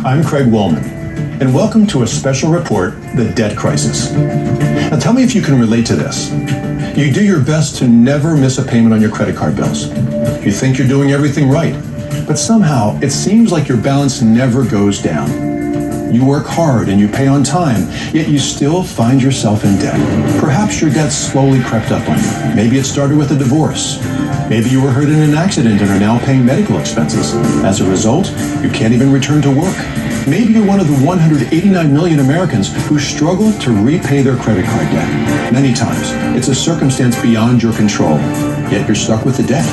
I'm Craig Woolman, and welcome to a special report, The Debt Crisis. Now tell me if you can relate to this. You do your best to never miss a payment on your credit card bills. You think you're doing everything right, but somehow it seems like your balance never goes down. You work hard and you pay on time, yet you still find yourself in debt. Perhaps your debt slowly crept up on you. Maybe it started with a divorce. Maybe you were hurt in an accident and are now paying medical expenses. As a result, you can't even return to work. Maybe you're one of the 189 million Americans who struggle to repay their credit card debt. Many times, it's a circumstance beyond your control, yet you're stuck with the debt.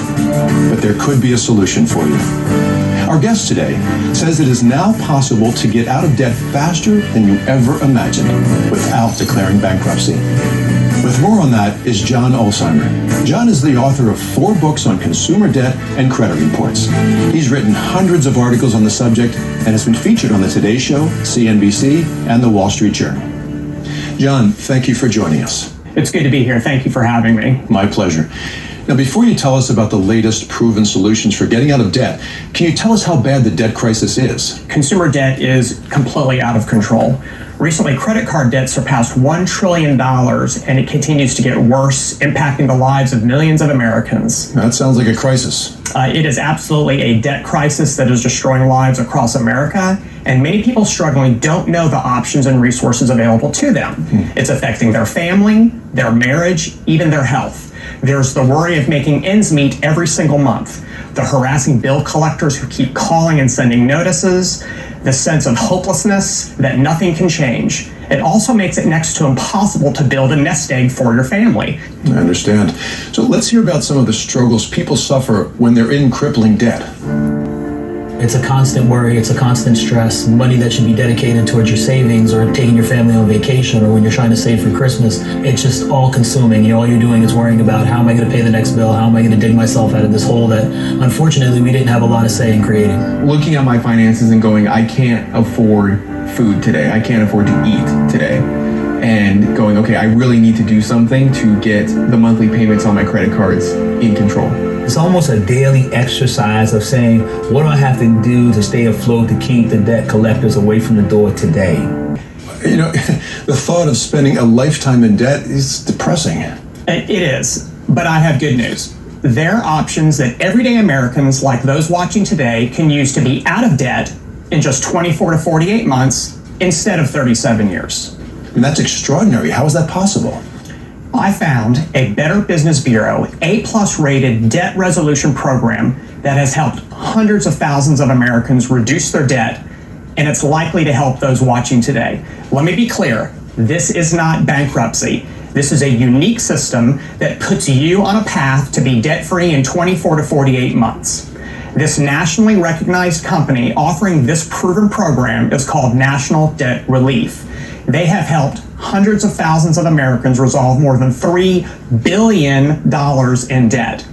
But there could be a solution for you. Our guest today says it is now possible to get out of debt faster than you ever imagined without declaring bankruptcy. With more on that is John Alzheimer. John is the author of 4 books on consumer debt and credit reports. He's written hundreds of articles on the subject and has been featured on the Today Show, CNBC, and the Wall Street Journal. John, thank you for joining us. It's good to be here. Thank you for having me. My pleasure. Now, before you tell us about the latest proven solutions for getting out of debt, can you tell us how bad the debt crisis is? Consumer debt is completely out of control. Recently, credit card debt surpassed $1 trillion, and it continues to get worse, impacting the lives of millions of Americans. That sounds like a crisis. It is absolutely a debt crisis that is destroying lives across America, and many people struggling don't know the options and resources available to them. It's affecting their family, their marriage, even their health. There's the worry of making ends meet every single month, the harassing bill collectors who keep calling and sending notices, the sense of hopelessness that nothing can change. It also makes it next to impossible to build a nest egg for your family. I understand. So let's hear about some of the struggles people suffer when they're in crippling debt. It's a constant worry, it's a constant stress. Money that should be dedicated towards your savings or taking your family on vacation or when you're trying to save for Christmas, it's just all consuming. All you're doing is worrying about how am I going to pay the next bill? How am I going to dig myself out of this hole that unfortunately we didn't have a lot of say in creating. Looking at my finances and going, I can't afford food today. I can't afford to eat today. And going, okay, I really need to do something to get the monthly payments on my credit cards in control. It's almost a daily exercise of saying, what do I have to do to stay afloat to keep the debt collectors away from the door today? You know, the thought of spending a lifetime in debt is depressing. It is, but I have good news. There are options that everyday Americans like those watching today can use to be out of debt in just 24 to 48 months instead of 37 years. And that's extraordinary. How is that possible? I found a Better Business Bureau A+ rated debt resolution program that has helped hundreds of thousands of Americans reduce their debt, and it's likely to help those watching today. Let me be clear, this is not bankruptcy. This is a unique system that puts you on a path to be debt-free in 24 to 48 months. This nationally recognized company offering this proven program is called National Debt Relief. They have helped hundreds of thousands of Americans resolve more than $3 billion in debt.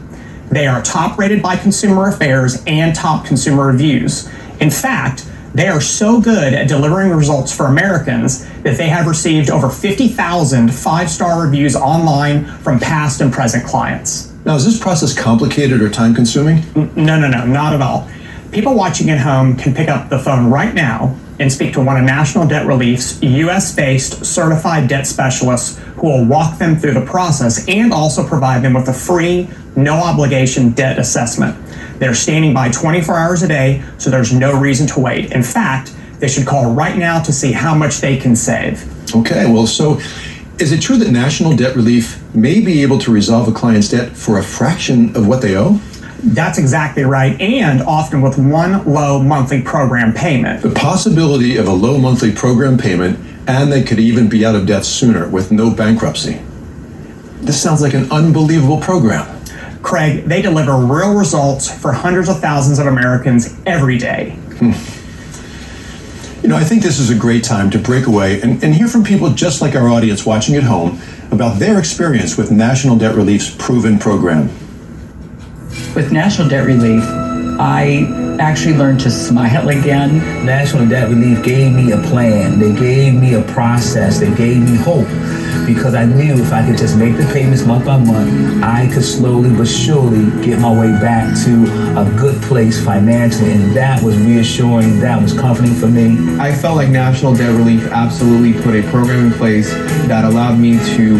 They are top rated by Consumer Affairs and top consumer reviews. In fact, they are so good at delivering results for Americans that they have received over 50,000 5-star reviews online from past and present clients. Now, is this process complicated or time-consuming? No, not at all. People watching at home can pick up the phone right now and speak to one of National Debt Relief's US-based certified debt specialists who will walk them through the process and also provide them with a free, no-obligation debt assessment. They're standing by 24 hours a day, so there's no reason to wait. In fact, they should call right now to see how much they can save. Okay, well, so is it true that National Debt Relief may be able to resolve a client's debt for a fraction of what they owe? That's exactly right, and often with one low monthly program payment. The possibility of a low monthly program payment, and they could even be out of debt sooner with no bankruptcy. This sounds like an unbelievable program. Craig, they deliver real results for hundreds of thousands of Americans every day. You know, I think this is a great time to break away and hear from people just like our audience watching at home about their experience with National Debt Relief's proven program. With National Debt Relief, I actually learned to smile again. National Debt Relief gave me a plan. They gave me a process. They gave me hope. because I knew if I could just make the payments month by month, I could slowly but surely get my way back to a good place financially, and that was reassuring, that was comforting for me. I felt like National Debt Relief absolutely put a program in place that allowed me to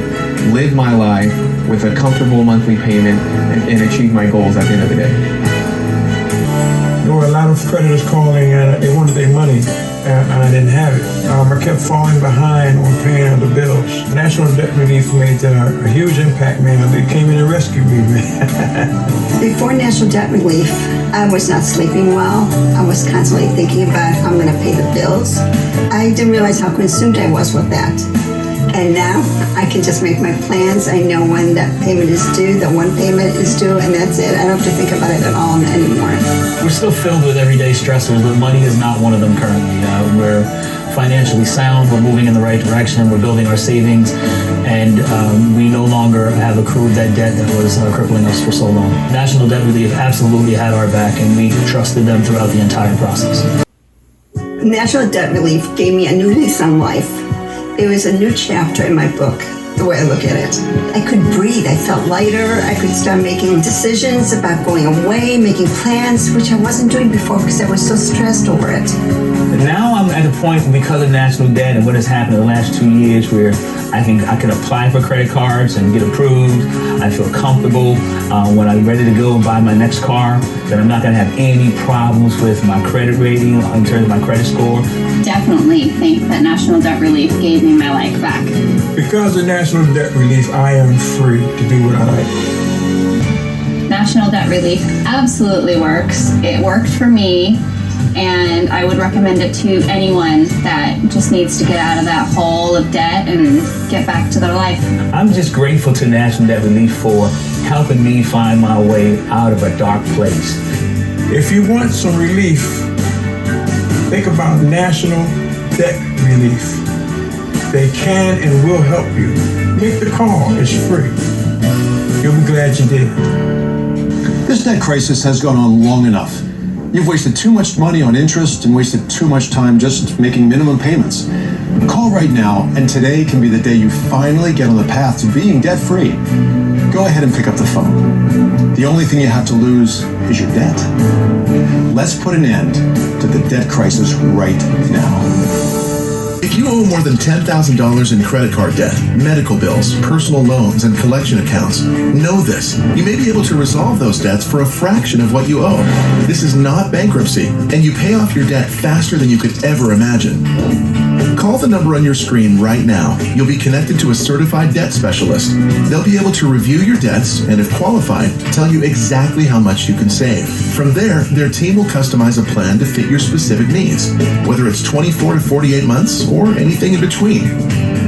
live my life with a comfortable monthly payment and achieve my goals at the end of the day. There were a lot of creditors calling and they wanted their money, and I didn't have it. I kept falling behind on paying the bills. National Debt Relief made a huge impact, man. They came in and rescued me, man. Before National Debt Relief, I was not sleeping well. I was constantly thinking about how I'm going to pay the bills. I didn't realize how consumed I was with that. And now I can just make my plans. I know when that payment is due, that one payment is due, and that's it. I don't have to think about it at all anymore. We're still filled with everyday stressors, but money is not one of them currently. We're financially sound, we're moving in the right direction, we're building our savings, and we no longer have accrued that debt that was crippling us for so long. National Debt Relief absolutely had our back, and we trusted them throughout the entire process. National Debt Relief gave me a new lease on life. It was a new chapter in my book, the way I look at it. I could breathe. I felt lighter. I could start making decisions about going away, making plans, which I wasn't doing before because I was so stressed over it. But now I'm at a point, because of national debt and what has happened in the last 2 years, where I can apply for credit cards and get approved. I feel comfortable when I'm ready to go and buy my next car, that I'm not going to have any problems with my credit rating in terms of my credit score. Definitely think that National Debt Relief gave me my life back. Because of National Debt Relief, I am free to do what I like. National Debt Relief absolutely works. It worked for me, and I would recommend it to anyone that just needs to get out of that hole of debt and get back to their life. I'm just grateful to National Debt Relief for helping me find my way out of a dark place. If you want some relief, think about National Debt Relief. They can and will help you. Make the call. It's free. You'll be glad you did. This debt crisis has gone on long enough. You've wasted too much money on interest and wasted too much time just making minimum payments. Call right now, and today can be the day you finally get on the path to being debt-free. Go ahead and pick up the phone. The only thing you have to lose is your debt. Let's put an end to the debt crisis right now. If you owe more than $10,000 in credit card debt, medical bills, personal loans, and collection accounts, know this. You may be able to resolve those debts for a fraction of what you owe. This is not bankruptcy, and you pay off your debt faster than you could ever imagine. Call the number on your screen right now. You'll be connected to a certified debt specialist. They'll be able to review your debts and, if qualified, tell you exactly how much you can save. From there, their team will customize a plan to fit your specific needs, whether it's 24 to 48 months or anything in between.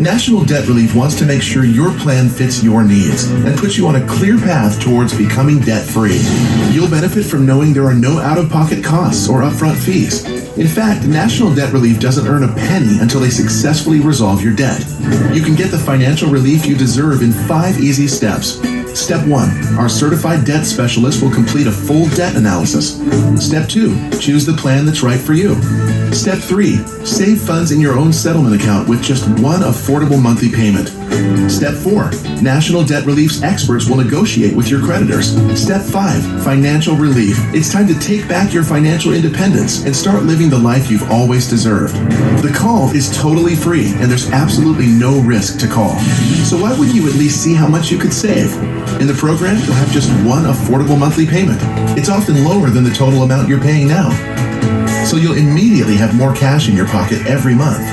National Debt Relief wants to make sure your plan fits your needs and puts you on a clear path towards becoming debt-free. You'll benefit from knowing there are no out-of-pocket costs or upfront fees. In fact, National Debt Relief doesn't earn a penny until they successfully resolve your debt. You can get the financial relief you deserve in 5 easy steps. Step 1, our certified debt specialist will complete a full debt analysis. Step 2, choose the plan that's right for you. Step 3, save funds in your own settlement account with just one affordable monthly payment. Step 4, National Debt Relief's experts will negotiate with your creditors. Step 5, financial relief. It's time to take back your financial independence and start living the life you've always deserved. The call is totally free, and there's absolutely no risk to call. So why wouldn't you at least see how much you could save? In the program, you'll have just one affordable monthly payment. It's often lower than the total amount you're paying now. So you'll immediately have more cash in your pocket every month.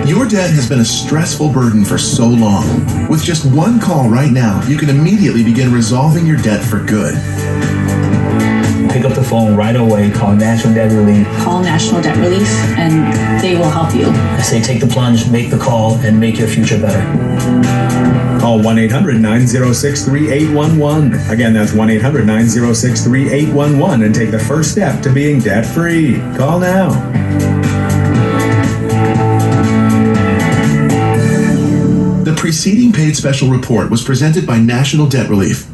Your debt has been a stressful burden for so long. With just one call right now, you can immediately begin resolving your debt for good. Pick up the phone right away, call National Debt Relief. Call National Debt Relief, and they will help you. I say take the plunge, make the call, and make your future better. Call 1-800-906-3811. Again, that's 1-800-906-3811 and take the first step to being debt-free. Call now. The preceding paid special report was presented by National Debt Relief.